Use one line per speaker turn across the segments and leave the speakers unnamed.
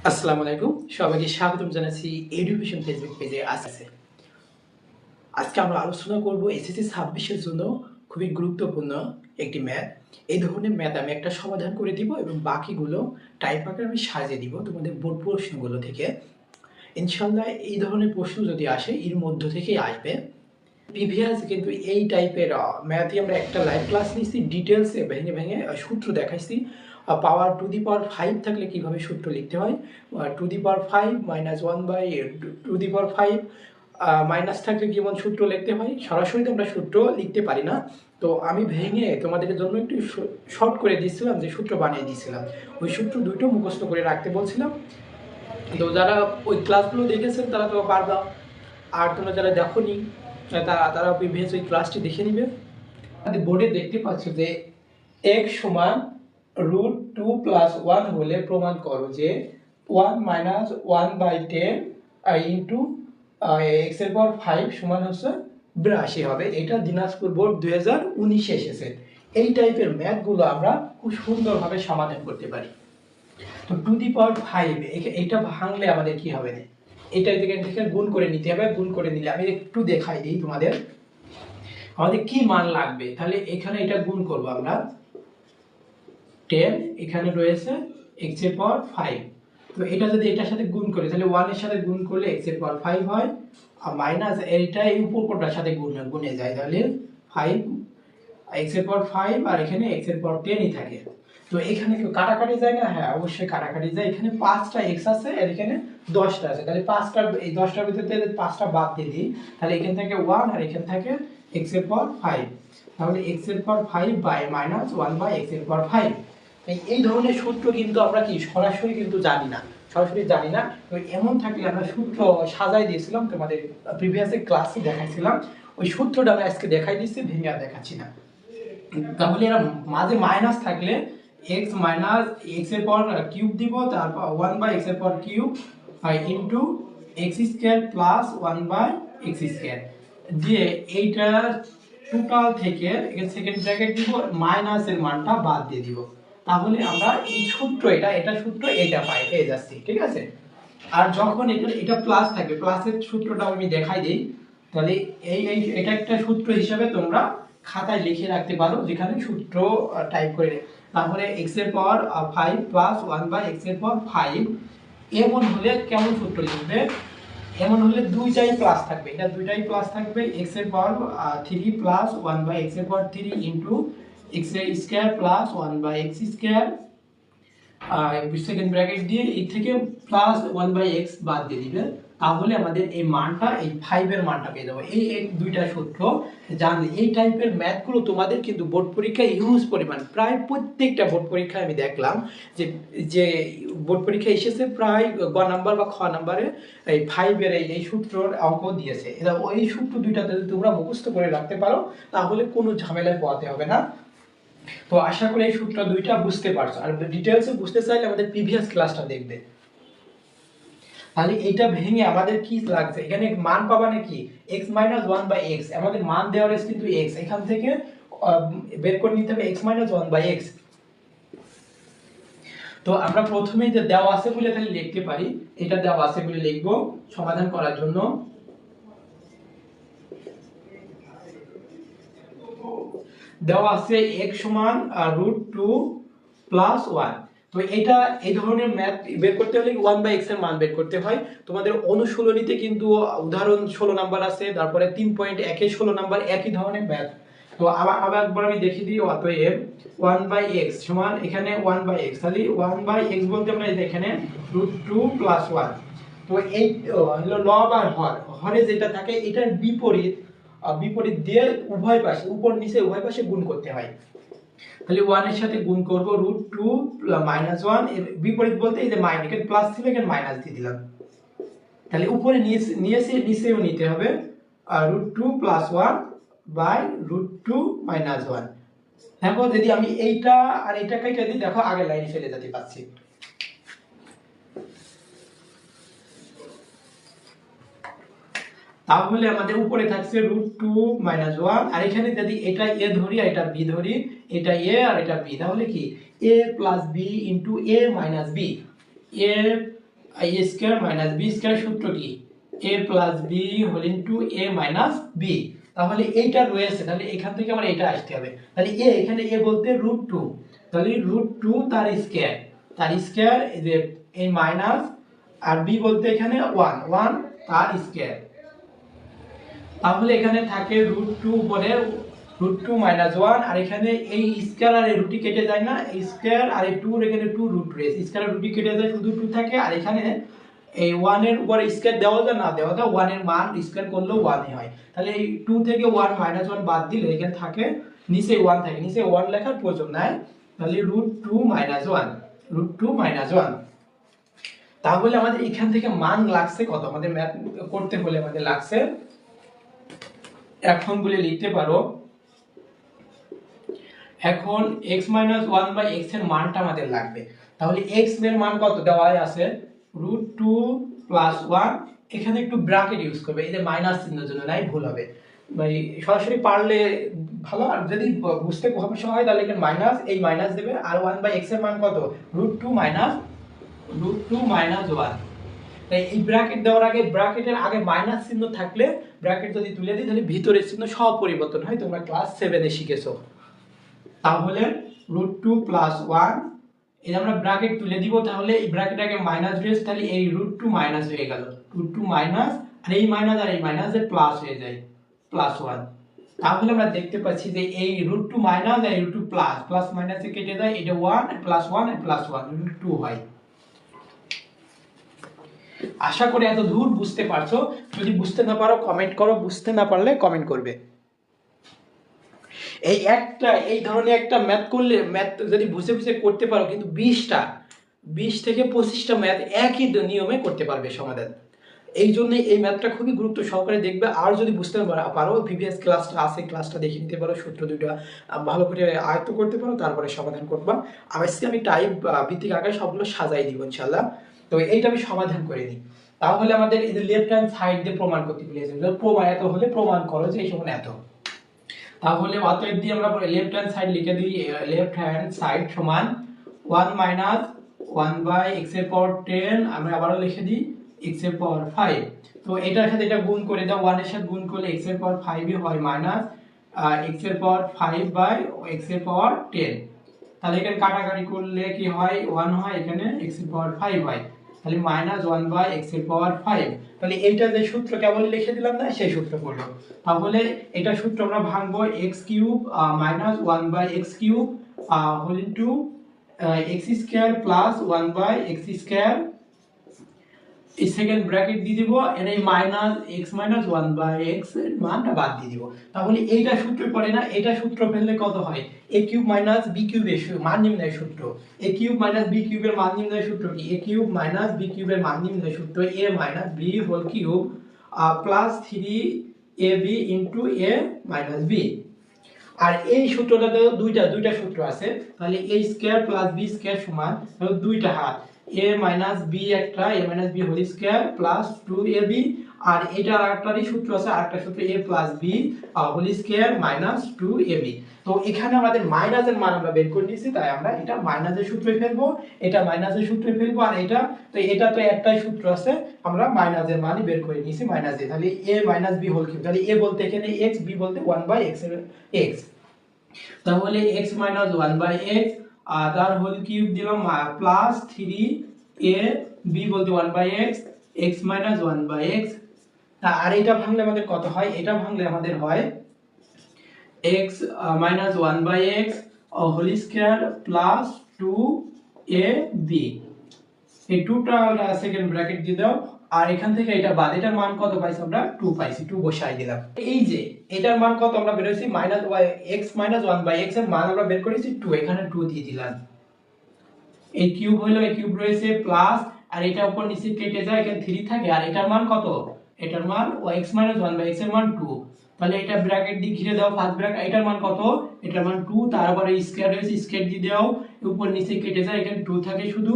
আসসালামু আলাইকুম, সবাইকে স্বাগতম জানাচ্ছি এডুকেশন ফেসবুক পেজে। আজকে আমরা আলোচনা করব এসএসসি 26-এর জন্য খুবই গুরুত্বপূর্ণ একটি ম্যাথ। এই ধরনের ম্যাথ আমি একটা সমাধান করে দিব এবং বাকিগুলো টাইপ আকারে আমি সাজিয়ে দিব তোমাদের বোর্ড প্রশ্নগুলো থেকে। ইনশাআল্লাহ এই ধরনের প্রশ্ন যদি আসে এর মধ্য থেকেই আসবে। প্রিভিয়াস কিন্তু এই টাইপের ম্যাথই আমরা একটা লাইভ ক্লাস নিয়েছি, ডিটেলসে ভেঙে ভেঙে সূত্র দেখাইছি। পাওয়ার টু দি পাওয়ার 5 থাকলে কিভাবে সূত্র লিখতে হয়, to the power 5 minus 1 by to the power 5 minus থাকলে কেমন সূত্র লিখতে হয়। সরাসরি তো আমরা সূত্র লিখতে পারি না, তো আমি ভেঙে তোমাদের জন্য একটু শর্ট করে দিয়েছিলাম, যে সূত্র বানিয়ে দিয়েছিলাম। ওই সূত্র দুটো মুখস্থ করে রাখতে বলছিলাম। তো যারা ওই ক্লাসগুলো দেখেছেন তারা তো পারবা, আর তোমরা যারা দেখোনি তারা প্রিভিয়াস ওই ক্লাসটি দেখে নিবে। বোর্ডে দেখতে পাচ্ছ যে x সমান √2 + 1 হলে প্রমাণ করো যে 1 - 1/10 ইন্টু x এর পাওয়ার 5 সমান হচ্ছে 82 হবে। এটা দিনাজপুর বোর্ড 2019-এ এসেছে। এই টাইপের ম্যাথগুলো আমরা খুব সুন্দরভাবে সমাধান করতে পারি। তো টু দি পাওয়ার 5 এটা ভাঙলে আমাদের কি হবে, এটা থেকে গুণ করে নিতে হবে। গুণ করে নিলে আমি একটু দেখাই দিই তোমাদের আমাদের কি মান লাগবে। তাহলে এখানে এটা গুণ করব আমরা 10, এখানে রয়েছে x এর পাওয়ার 5। তো এটা যদি এটার সাথে গুণ করি তাহলে 1 এর সাথে গুণ করলে x এর পাওয়ার 5 হয়, আর মাইনাস এইটা এই উপর কোটার সাথে গুণে যায়, তাহলে 5 x এর পাওয়ার 5 আর এখানে x এর পাওয়ার 10 ই থাকে। তো এখানে কি কাটাকাটি যায় না? হ্যাঁ, অবশ্যই কাটাকাটি যায়। এখানে 5টা x আছে আর এখানে 10টা আছে, তাহলে 5টা এই 10টার ভিতর থেকে 5টা বাদ দিয়ে দিই, তাহলে এখান থেকে 1 আর এখান থেকে x এর পাওয়ার 5, তাহলে x এর পাওয়ার 5 বাই মাইনাস 1 বাই x এর পাওয়ার 5। এই ধরনের সূত্র কিন্তু আমরা কি সরাসরি কিন্তু জানি না, তো এমন থাকলে আমরা সূত্র সাজাই দিয়েছিলাম, তোমাদের প্রিভিয়াস ক্লাসে দেখাইছিলাম। ওই সূত্রটা আমি আজকে দেখাই দিচ্ছি, ভেঙে আর দেখাচ্ছি না। তাহলে এরা মাঝে মাইনাস থাকলে x মাইনাস x এর পাওয়ার কিউব দিব, তারপর 1 বাই x এর power cube into x square plus 1 by x square দিয়ে এইটা টোটাল থেকে এখানে সেকেন্ড ব্র্যাকেট দিব, মাইনাস এর মানটা বাদ দিয়ে দিব। তাহলে আমরা এই সূত্র এটা সূত্র এটা পেয়ে যাচ্ছি, ঠিক আছে। আর যখন এটা প্লাস থাকবে, প্লাসের সূত্রটা আমি দেখাই দিই। তাহলে এটা একটা সূত্র হিসাবে তোমরা খাতায় লিখে রাখতে পারো, যেখানে সূত্র টাইপ করে। তাহলে x এর পাওয়ার 5 প্লাস 1 বাই x এর পাওয়ার 5, এমন হলে কেমন সূত্র লিখবে? এমন হলে দুইটাই প্লাস থাকবে, এটা দুইটাই প্লাস থাকবে। x এর পাওয়ার 3 প্লাস 1 বাই x এর পাওয়ার 3 ইনটু x এর square plus 1 by x square second bracket দিয়ে এই থেকে প্লাস 1 বাই x বাদ দিয়ে দিবে। তাহলে আমাদের এই মানটা, এই 5 এর মানটা পেয়ে যাবো। এই দুইটা সূত্র জানলে এই টাইপের ম্যাথগুলো তোমাদের কিন্তু বোর্ড পরীক্ষায় ইউজ পরিমাণ, প্রায় প্রত্যেকটা বোর্ড পরীক্ষায় আমি দেখলাম যে যে বোর্ড পরীক্ষায় এসেছে প্রায় গ নাম্বার বা খ নাম্বারে এই 5 এর এই সূত্রর অঙ্ক দিয়েছে। এটা ওই সূত্র দুইটাতে যদি তোমরা মুখস্থ করে রাখতে পারো তাহলে কোনো ঝামেলায় পোহাতে হবে না। তো আশা করি এই সূত্র দুইটা বুঝতে পারছো। আর ডিটেইলসে বুঝতে চাইলে আমাদের প্রিভিয়াস ক্লাসটা দেখবে। তাহলে এটা ভেঙে আমাদের কি লাগছে, এখানে মান পাবা নাকি x - 1 বাই x, আমাদের মান দেওয়া রয়েছে কিন্তু x, এখান থেকে বের করে নিতে হবে x - 1 বাই x। তো আমরা প্রথমেই যে দেওয়া আছে বলে তাহলে লিখতে পারি, এটা দেওয়া আছে বলে লিখব সমাধান করার জন্য। দেওয়া আছে x সমান √2 প্লাস 1। তো এটা এই ধরনের ম্যাথ বের করতে হলে 1 বাই x এর মান বের করতে হয়। তোমাদের অনুশীলনীতে কিন্তু উদাহরণ 16 নাম্বার আছে, তারপরে 3.1 এ 16 নাম্বার, একই ধরনের ম্যাথ। তো আবার একবার আমি দেখিয়ে দিই। অতএব 1 বাই x সমান এখানে 1 বাই x, তাহলে 1 বাই x বলতে আমরা এখানে √2 প্লাস 1। তো এই হলো লব আর হরে যেটা থাকে এটার বিপরীত দিয়ে উভয় পাশে, উপর নিচে উভয় পাশে গুণ করতে হয়। তাহলে 1 এর সাথে গুণ করব √2 - 1, এর বিপরীত বলতে এই যে মাইনাস, এখানে প্লাস ছিল এখানে মাইনাস দিয়ে দিলাম। তাহলে উপরে নিয়েছি নিচেও নিতে হবে √2 প্লাস 1 বাই √2 মাইনাস 1। দেখো যদি আমি এইটা আর এইটা কেটে দিই, দেখো আগের লাইনে চলে যেতে পারছি। তাহলে আমাদের উপরে থাকছে √2 - 1, আর এখানে যদি এটা a ধরি আর এটা b ধরি, এটা a আর এটা b, তাহলে কি a plus b into a minus b, a a square minus b square সূত্র কি a plus b whole into a minus b। তাহলে এইটা রয়েছে, তাহলে এখান থেকে আমার এটা আসতে হবে। তাহলে a, এখানে a বলতে √2, তাহলে √2 তার স্কয়ার এই যে a মাইনাস, আর b বলতে এখানে 1 তার স্কয়ার। তাহলে এখানে থাকে √2 উপরে √2 মাইনাস 1, আর এখানে এই স্কয়ার আর এই রুটটি কেটে যায় না, এই স্কয়ার আর এই 2 এখানে 2 রুট রয়েছে, স্কয়ার আর রুটটি কেটে যায়, শুধু 2 থাকে। আর এখানে এই 1 এর উপরে স্কয়ার দেওয়া যায় না দেওয়া যায়, 1 এর মান স্কয়ার করলেও 1 ই হয়। তাহলে এই 2 থেকে 1 মাইনাস 1 বাদ দিলে এখানে থাকে নিচে 1 থাকে, নিচে 1 লেখার প্রয়োজন নাই। তাহলে √2 মাইনাস 1, √2 মাইনাস 1। তাহলে আমাদের এখান থেকে মান লাগছে কত, আমাদের ম্যাথ করতে হলে আমাদের লাগছে, এখন বলে লিখতে পারো, এখন x - 1 বাই x এর মানটা আমাদের লাগবে। তাহলে x এর মান কত দেওয়া আছে, √2 প্লাস 1, এখানে একটু ব্র্যাকেট ইউজ করবে, এই যে মাইনাস চিহ্নের জন্য নাই, ভুল হবে ভাই, সরাসরি পারলে ভালো, আর যদি বুঝতে সমস্যা হয় তাহলে এখানে মাইনাস, এই মাইনাস দেবে, আর 1 বাই x এর মান কত, √2 মাইনাস 1। তাই এই ব্র্যাকেট দেওয়ার আগে, ব্র্যাকেটের আগে মাইনাস চিহ্ন থাকলে ব্র্যাকেট যদি তুলে দিই তাহলে ভিতরের চিহ্ন সব পরিবর্তন হয়, তোমরা ক্লাস 7 এ শিখেছো। তাহলে √2 প্লাস 1, এই আমরা ব্র্যাকেট তুলে দিব, তাহলে এই ব্র্যাকেট আগে মাইনাস রয়েছে, তাহলে এই √2 মাইনাস হয়ে গেল, √2 মাইনাস, আর এই মাইনাস এর প্লাস হয়ে যায়, প্লাস 1। তাহলে আমরা দেখতে পাচ্ছি যে এই √2 মাইনাস আর √2 প্লাস, প্লাস মাইনাসে কেটে যায়, এটা 1 প্লাস 1 আর প্লাস 1 √2 হয়। আশা করি এত দূর বুঝতে পারছো, যদি বুঝতে না পারো কমেন্ট করো, বুঝতে না পারলে কমেন্ট করবে। এই ধরনের একটা ম্যাথ করলে, ম্যাথ যদি বুঝে বুঝে করতে পারো, কিন্তু 20 থেকে 25টা ম্যাথ একই নিয়মে করতে পারবে সমাধান। এই জন্য এই ম্যাথটা খুবই গুরুত্ব সহকারে দেখবে, আর যদি বুঝতে পারো প্রিভিয়াস ক্লাসটা আছে, ক্লাসটা দেখে নিতে পারো, সূত্র দুইটা ভালো করে আয়ত্ত করতে পারো, তারপরে সমাধান করবা। আজকে আমি টাইপ ভিত্তিক আকারে সবগুলো সাজাই দিব ইনশাআল্লাহ। তো এইটা আমি সমাধান করে নিই। তাহলে আমাদের এই যে লেফট হ্যান্ড সাইড দিয়ে প্রমাণ করতে বলেছে, প্রমাণ এত হলে প্রমাণ করো যে এই সমান এত। তাহলে অতএব দিয়ে আমরা লেফট হ্যান্ড সাইড লিখে দিই, লেফট হ্যান্ড সাইড সমান 1 মাইনাস 1 বাই x এর পাওয়ার 10, আমরা আবারও লিখে দিই x এর পাওয়ার 5। তো এটার সাথে এটা গুণ করে দাও, 1 এর সাথে গুণ করলে x এর পাওয়ার 5 ই হয় মাইনাস x এর পাওয়ার 5 বাই x এর পাওয়ার 10। তাহলে এখানে কাটাকাটি করলে কি হয়, 1 হয়, এখানে x এর পাওয়ার 5 হয়, তাহলে মাইনাস 1 বাই x এর পাওয়ার 5। তাহলে এইটা যে সূত্র কেবল লিখে দিলাম না, সেই সূত্র করলো। তাহলে এটা সূত্র আমরা ভাঙবো, x cube minus 1 by x cube whole into x square plus 1 by x square, এই সেকেন্ড ব্র্যাকেট দিয়ে দিব, এর এই minus x minus 1 by x এর মানটা বাদ দিয়ে দিব। তাহলে এইটা সূত্র পড়ে না, এটা সূত্র ফেললে কত হয়, a কিউব মাইনাস b কিউবের মান নির্ণয় সূত্র, a কিউব মাইনাস b কিউবের মান নির্ণয় সূত্র কি, a কিউব মাইনাস b কিউবের মান নির্ণয় সূত্র a minus b whole cube plus 3ab into a minus b। আর এই সূত্রটাতে দুইটা সূত্র আছে, তাহলে a square plus b square সমান দুইটা হাত, a মাইনাস b একটা, a minus b whole square plus 2ab, আর এটার আরেকটারই সূত্র আছে, আরেকটা সূত্র a plus b whole square minus 2ab। তো এখানে আমাদের মাইনাসের মান আমরা বের করে নিয়েছি, তাই আমরা এটা মাইনাসের সূত্রে ফেলবো, এটা মাইনাসের সূত্রে ফেলবো, আর এটা তো একটাই সূত্র আছে, আমরা মাইনাসের মানই বের করে নিয়েছি, মাইনাস a, তাহলে a minus b whole cube, তাহলে a বলতে এখানে x, b বলতে 1 বাই x এর x, তাহলে x মাইনাস 1 বাই x তার হোল কিউব দিলাম প্লাস 3a b বলতে 1 by x, x minus 1 by x। আর এটা ভাঙলে আমাদের কত হয়, এটা ভাঙলে আমাদের হয় x minus 1 by x whole square plus 2ab, এই 2টা সেকেন্ড ব্র্যাকেট দিয়ে দাও, আর এখান থেকে এটা বাদ, এটার মান কত পাইছি আমরা, 2 পাইছি, 2 বসাই দিলাম। এই যে এটার মান কত আমরা বের করেছি, minus x minus 1 by x এর মান আমরা বের করেছি 2, এখানে 2 দিয়ে দিলাম, এই কিউব হলো, এই কিউব রয়েছে প্লাস, আর এটা উপর নিচে কেটে যায়, এখানে 3 থাকে, আর এটার মান কত, এটার মান x মাইনাস 1 বাই x এর মান 2, তাহলে এটা ব্র্যাকেট দিয়ে ঘিরে দাও, ফার্স্ট ব্র্যাকেট, এটার মান কত, এটার মান 2, তারপরে স্কয়ার রয়েছে, স্কয়ার দিয়ে দাও, উপর নিচে কেটে যায়, এখানে 2 থাকে শুধু,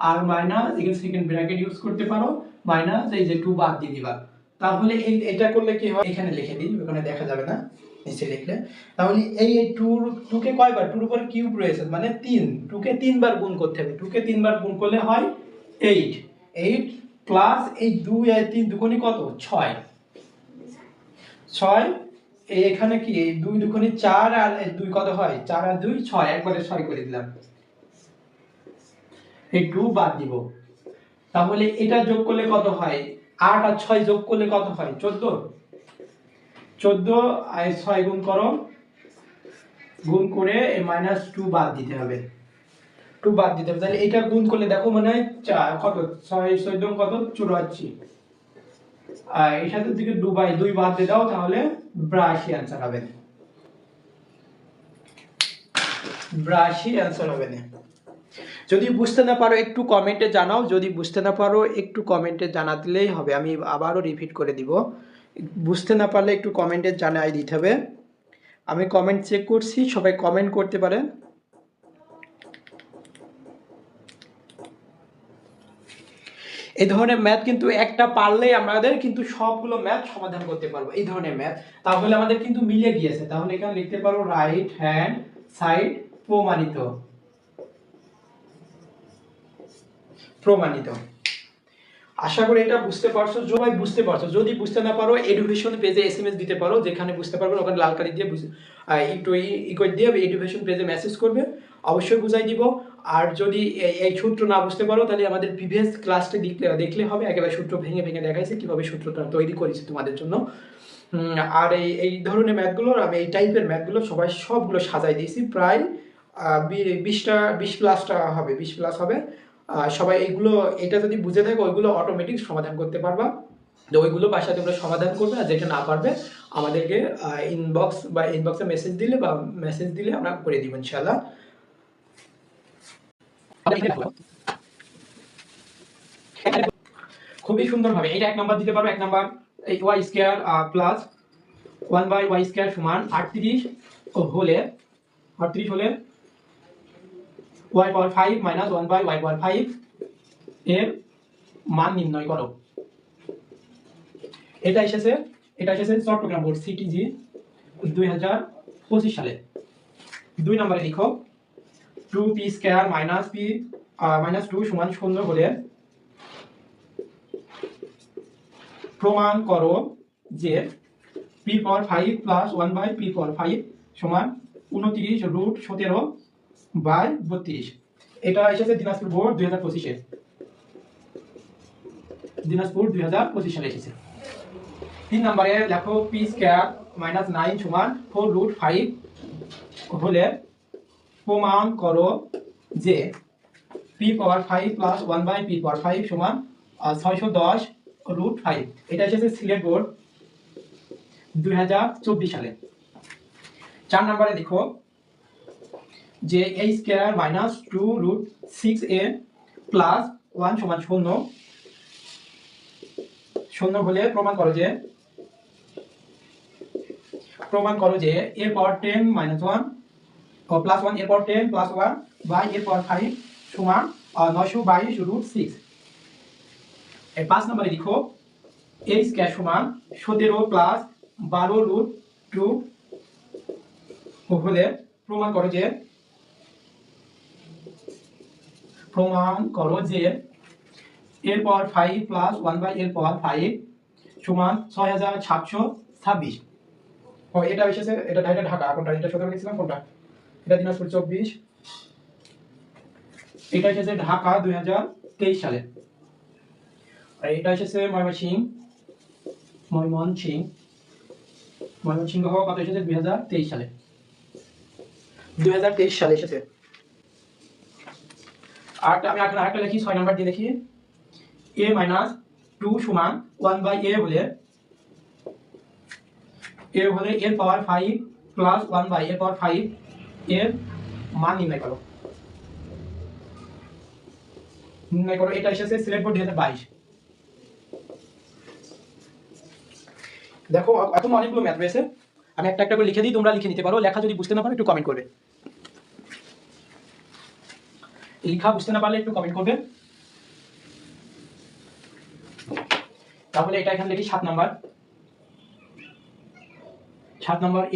আর মাইনাস এখানে সেকেন্ড ব্র্যাকেট ইউজ করতে পারো, মাইনাস এই যে 2 বাদ দিয়ে দিবা। তাহলে এটা করলে কি হয়, এখানে লিখে দিই, ওখানে দেখা যাবে না, নিচে লিখলে। তাহলে এই 2 কে কয়বার, 2 এর উপর কিউব রয়েছে মানে 3, 2 কে 3 বার গুণ করতে হবে, 2 কে 3 বার গুণ করলে হয় 8, 8 প্লাস এই 2 আর 3 দুগুণে কত 6 6 এখানে কি এই 2 দুগুণে 4 আর 2 কত হয় 4 আর 2 6 একবারে 6 করে দিলাম এই 2 বাদ দিব তাহলে এটা যোগ করলে কত হয় 8 আর 6 যোগ করলে কত হয় 14 14 আর 6 গুণ করো গুণ করে এই -2 বাদ দিতে হবে 2 বাদ দিতে হবে তাহলে এটা গুণ করলে দেখো মনে হয় কত 6 14 কত 84 আর এর সাথে থেকে 2/2 বাদ দিয়ে দাও তাহলে 82 आंसर হবে 82 आंसर হবে না যদি বুঝতে না পারো একটু কমেন্টে জানাও যদি বুঝতে না পারো একটু কমেন্টে জানা দিলেই হবে আমি আবারও রিপিট করে দিব বুঝতে না পারলে একটু কমেন্টে জানাই দিতে হবে আমি কমেন্ট চেক করছি সবাই কমেন্ট করতে পারেন এই ধরনের ম্যাথ কিন্তু একটা পারলেই আমাদের কিন্তু সবগুলো ম্যাথ সমাধান করতে পারবো এই ধরনের ম্যাথ তাহলে আমাদের কিন্তু মিলে গিয়েছে তাহলে এখানে লিখতে পারো রাইট হ্যান্ড সাইড প্রমাণিত প্রমাণিত আশা করি এটা বুঝতে পারছো সবাই বুঝতে পারছো যদি বুঝতে না পারো এডুকেশন পেজে এসএমএস দিতে পারো যেখানে বুঝতে পারবে ওখানে লাল কালি দিয়ে একটু ইকুইট দিয়ে এডুকেশন পেজে মেসেজ করবে অবশ্যই বুঝাই দিব আর যদি এই সূত্র না বুঝতে পারো তাহলে আমাদের প্রিভিয়াস ক্লাসটা দেখলে হবে একেবারে সূত্র ভেঙে ভেঙে দেখাইছে কিভাবে সূত্রটা তৈরি করেছি তোমাদের জন্য আর এই ধরনের ম্যাথগুলো আমি এই টাইপের ম্যাথগুলো সবগুলো সাজাই দিয়েছি প্রায় 20 প্লাসটা হবে 20 প্লাস হবে সবাই এইগুলো এটা যদি বুঝে থাকো ওইগুলো অটোমেটিক সমাধান করতে পারবা তো ওইগুলো বাসায় তোমরা সমাধান করবে আর যেটা না পারবে আমাদেরকে ইনবক্সে মেসেজ দিলে আমরা করে দিব ইনশাআল্লাহ খুবই সুন্দরভাবে এটা 1 নাম্বার দিতে পারো 1 নাম্বার এই y square plus 1/y square সমান 38 হলে y পাওয়ার 5 মাইনাস 1/y পাওয়ার 5 এর মান নির্ণয় করো এটা এসেছে চট্টগ্রাম বোর্ড সিটিজি 2025 সালে 2 নম্বরে লিখো 2p স্কয়ার মাইনাস 2 সমান 0 হলে প্রমাণ করো যে p পাওয়ার 5 প্লাস 1/p পাওয়ার 5 সমান 29√17/32 এটা এসেছে দিনাজপুর বোর্ড 2025 এ দিনাজপুর 2025 সালে এসেছে 3 নম্বরে লেখো p স্কয়ার মাইনাস 9 সমান 4√5 হলে প্রমাণ করো যে p পাওয়ার 5 প্লাস 1/p পাওয়ার 5 সমান 610√5 এটা এসেছে সিলেট বোর্ড 2024 সালে 4 নম্বরে দেখো যে a square minus 2√6a plus 1 সমান 0 হলে প্রমাণ করো যে a পাওয়ার 10 মাইনাস 1 ও plus 1 a power 10 plus 1 by a power 5 সমান 922√6 এই 5 নম্বরে লিখো a স্কয়ার সমান 17 প্লাস 12√2 হলে প্রমাণ করো যে a পাওয়ার 5 প্লাস 1/a পাওয়ার 5 সমান 6726 ও এটা এসেছে এটা ঢাকা কোনটা এটা 17 লিখছিলাম কোনটা এটা দিনাজপুর 24 এটা এসেছে ঢাকা 2023 সালে আর এটা এসেছে ময়মনসিংহ কত এসেছে 2023 সালে 2023 সালে এসেছে আর আমি আরেকটা লিখি 6 নাম্বার দিয়ে দেখি a মাইনাস 2 সমান 1/a হলে এর পাওয়ার 5 প্লাস 1/a পাওয়ার 5 এর মান নির্ণয় করো এটা এসেছে সিলেট বোর্ড 2022 দেখো এখন অনেকগুলো ম্যাথ রয়েছে আমি একটা করে লিখে দিই তোমরা লিখে নিতে পারো লেখা যদি বুঝতে না পারো একটু কমেন্ট করবে লেখা বুঝতে না পারলে একটু কমেন্ট করবে তাহলে এটা এখানে লিখি 7 নাম্বার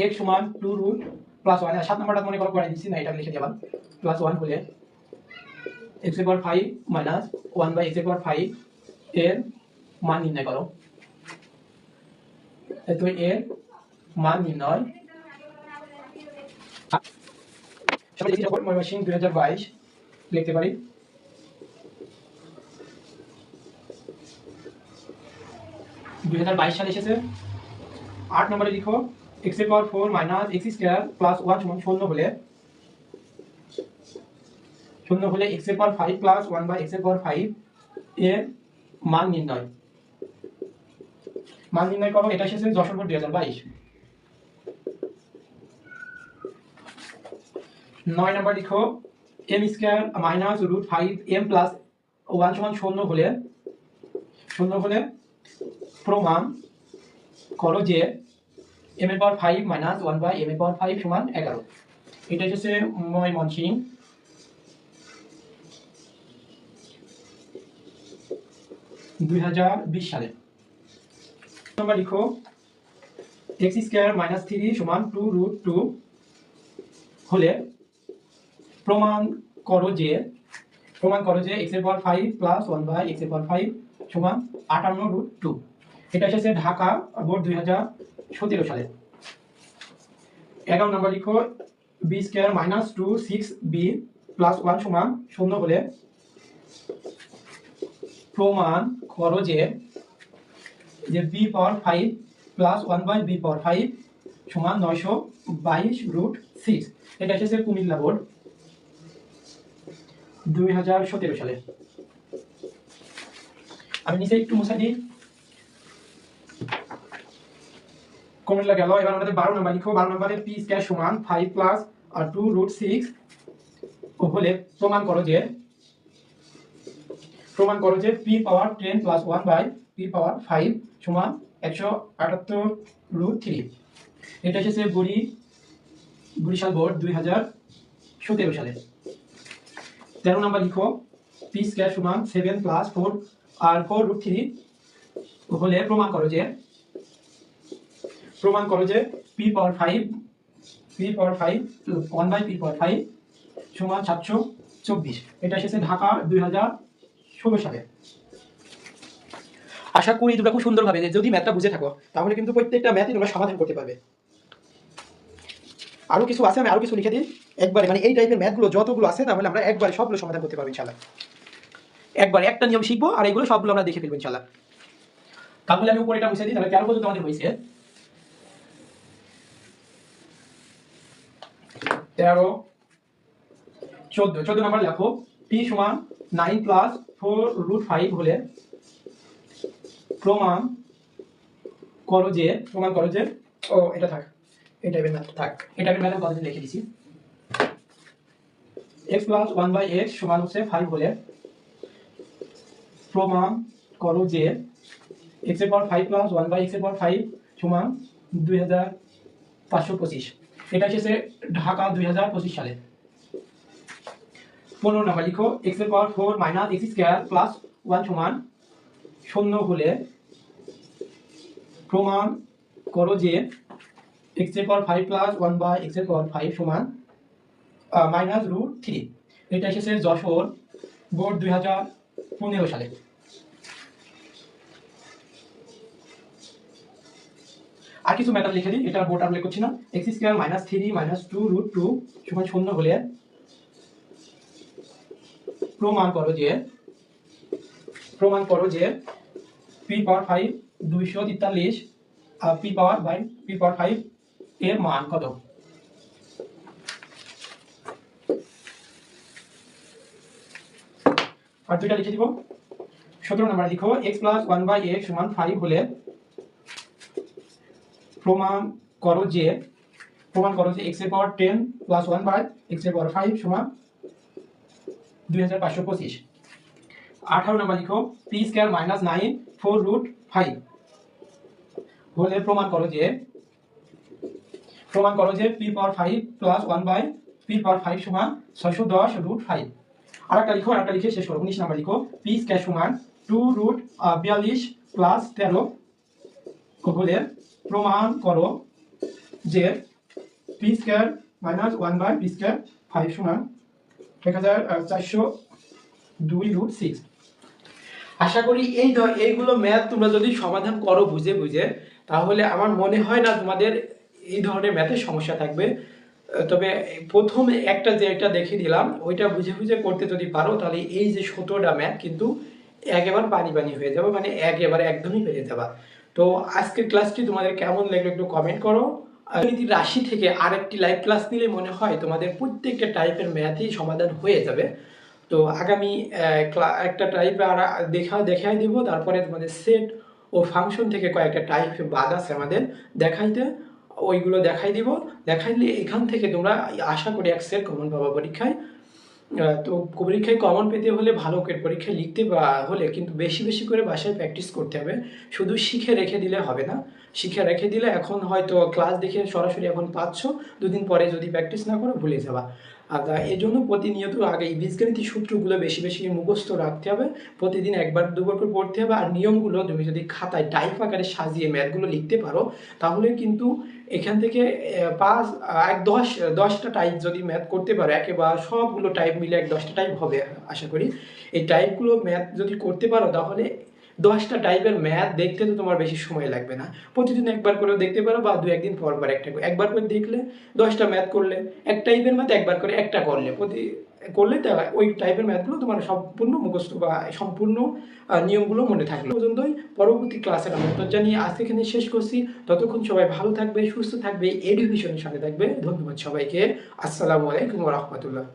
x সমান 2 রুট প্লাস 1 7 নাম্বারটা মনে করো করে দিচ্ছি না এটা লিখে দিলাম প্লাস 1 হলে এক্স এর পাওয়ার 5 মাইনাস 1 বাই এক্স এর পাওয়ার 5 এর মান নির্ণয় করো। তো এর মান নির্ণয় ময়মনসিংহ 2022 লিখতে পারি। 2022 সালে এসেছে। 8 নম্বরে লিখো x এর পাওয়ার 4 মাইনাস x স্কয়ার প্লাস 1 সমান 0 হলে x এর পাওয়ার 5 প্লাস 1 বাই x এর পাওয়ার 5 এর মান নির্ণয় করো। এটা এসেছে যশোর বোর্ড 2022। 9 নম্বর লিখো m square minus root 5 m plus 1 সমান 0 হলে প্রমাণ করো যে m এর পাওয়ার 5 মাইনাস 1 বাই m এর পাওয়ার 5 সমান 11। এটা হচ্ছে ময়মনসিংহ 2020 সালে। নম্বর লিখো x স্কয়ার মাইনাস 3 সমান 2 রুট 2 হলে প্রমাণ করো যে x এর পাওয়ার 5 প্লাস 1 বাই x এর পাওয়ার 5 সমান 58 রুট 2। এটা এসেছে ঢাকা বোর্ড 2017 সালে। 11 নম্বর লিখো b square minus 2 6b plus 1 সমান 0 হলে প্রমাণ করো যে b power 5 plus 1 by b power 5 সমান 922 রুট 6। এটা এসেছে কুমিল্লা বোর্ড 2017 সালে। আমি নিচে একটু মুছে দিই। কুমিল্লা গেল। এবার আমাদের 12 নম্বর লিখো। 12 নম্বরে p স্কয়ার সমান 5 প্লাস 2 রুট 6 হলে প্রমাণ করো যে p power 10 plus 1 by p power 5 সমান 178 রুট 3। এটা এসেছে বরিশাল বোর্ড 2017 সালে। 13 নম্বর লিখো p স্কয়ার সমান 7 প্লাস 4 আর 4 রুট 3 হলে প্রমাণ করো যে p power 5 1 by p power 5 সমান 724। এটা এসেছে ঢাকা 2016 সালে। আশা করি তোমরা খুব সুন্দরভাবে যদি ম্যাথটা বুঝে থাকো তাহলে কিন্তু প্রত্যেকটা ম্যাথই তোমরা সমাধান করতে পারবে। আরো কিছু আছে, আমি আরো কিছু লিখে দিই একবারে, মানে এই টাইপের ম্যাথগুলো যতগুলো আছে তাহলে আমরা একবারে সবগুলো সমাধান করতে পারবো ইনশাআল্লাহ। একবারে একটা নিয়ম শিখবো আর এগুলো সবগুলো আমরা দেখে ফেলবো ইনশাআল্লাহ। তাহলে আমি উপরে এটা মুছে দিই। তাহলে 13 পর্যন্ত আমাদের হয়েছে। 13 14 নাম্বার লেখো p সমান 9 প্লাস 4 রুট 5 হলে প্রমাণ করো যে ও এটা থাক, এই টাইপের ম্যাথ থাক, এই টাইপের ম্যাথ আমি কতদিন লিখে দিয়েছি। x প্লাস 1 বাই x সমান হচ্ছে 5 হলে প্রমাণ করো যে x এর পাওয়ার 5 প্লাস 1 বাই x এর পাওয়ার 5 সমান 2525। এটা এসেছে ঢাকা 2025 সালে। 15 নাম্বার লিখো x এর পাওয়ার 4 মাইনাস x স্কয়ার প্লাস 1 সমান 0 হলে প্রমাণ করো যে x এর পাওয়ার 5 প্লাস 1 বাই x এর পাওয়ার 5 সমান মাইনাস রুট 3। এটা এসেছে যশোর বোর্ড 2015 সালে। আর কিছু ম্যাটার লিখে দিই, এটা বোর্ড আর উল্লেখ করছি না। x square minus 3 minus 2 root 2 সমান 0 হলে প্রমাণ করো যে p পাওয়ার 5 243 p পাওয়ার 5 এর মান কত। আর দুইটা লিখে দিব। 17 নাম্বার লিখো x প্লাস 1 বাই x সমান 5 হলে প্রমাণ করো যে x এর পাওয়ার 10 প্লাস 1 বাই x এর পাওয়ার 5 সমান 2525। 18 নাম্বার লিখো p স্কয়ার মাইনাস 9 4 রুট 5 হলে প্রমাণ করো যে p power 5 plus 1 by p power 5 সমান 610 রুট 5। আরেকটা লিখে শেষ করো। 19 নাম্বার লিখো p স্কয়ার সমান 2 রুট 42 প্লাস 13 হলে প্রমাণ করো যে p square minus 1 by p square 5 সমান 1400 2√6। আশা করি এইগুলো ম্যাথ তোমরা যদি সমাধান করো বুঝে বুঝে, তাহলে আমার মনে হয় না তোমাদের এই ধরনের ম্যাথের সমস্যা থাকবে। তবে প্রথমে যেটা দেখিয়ে দিলাম ওইটা বুঝে বুঝে করতে যদি পারো, তাহলে এই যে 17টা ম্যাথ কিন্তু একেবারে পানি পানি হয়ে যাবে, মানে একেবারে একদমই পেরে যাবা। তো আজকের ক্লাসটি তোমাদের কেমন লাগলো একটু কমেন্ট করো। নীতির রাশি থেকে আরেকটি লাইভ ক্লাস নিলে মনে হয় তোমাদের প্রত্যেকটা টাইপের ম্যাথই সমাধান হয়ে যাবে। তো আগামী একটা টাইপ আর দেখাই দিব, তারপরে তোমাদের সেট ও ফাংশন থেকে কয়েকটা টাইপ বাদ আছে আমাদের দেখাইতে, ওইগুলো দেখাই দিব। দেখাইলে এখান থেকে তোমরা আশা করি এক সেট কমন পাবা পরীক্ষায়। তো পরীক্ষায় কমন পেতে হলে ভালো করে পরীক্ষায় লিখতে হলে কিন্তু বেশি বেশি করে বাসায় প্র্যাকটিস করতে হবে, শুধু শিখে রেখে দিলে হবে না। শিখে রেখে দিলে এখন হয়তো ক্লাস দেখে সরাসরি এখন পাচ্ছ, দুদিন পরে যদি প্র্যাকটিস না করো ভুলে যাবা। আর এই জন্য প্রতিনিয়ত আগে এই বীজগণিতের সূত্রগুলো বেশি বেশি মুখস্থ রাখতে হবে, প্রতিদিন একবার দুবার করে পড়তে হবে। আর নিয়মগুলো তুমি যদি খাতায় টাইপ আকারে সাজিয়ে ম্যাথগুলো লিখতে পারো, তাহলে কিন্তু এখান থেকে 10টা টাইপ যদি ম্যাথ করতে পারো, একেবারে সবগুলো টাইপ মিলে 10টা টাইপ হবে আশা করি। এই টাইপগুলো ম্যাথ যদি করতে পারো, তাহলে 10টা টাইপের ম্যাথ দেখতে তো তোমার বেশি সময় লাগবে না। প্রতিদিন একবার করে দেখতে পারো, বা একদিন পর পর একবার করে দেখলে 10টা ম্যাথ করলে, এক টাইপের ম্যাথ একবার করে একটা করলে করলে ওই টাইপের ম্যাথগুলো তোমার সম্পূর্ণ মুখস্থ বা সম্পূর্ণ নিয়মগুলো মনে থাকলো। পর্যন্তই, পরবর্তী ক্লাসের আমন্ত্রণ জানিয়ে আজকে এখানে শেষ করছি। ততক্ষণ সবাই ভালো থাকবে, সুস্থ থাকবে, এডুকেশনের সাথে থাকবে। ধন্যবাদ সবাইকে। আসসালামু আলাইকুম ওয়া রাহমাতুল্লাহ।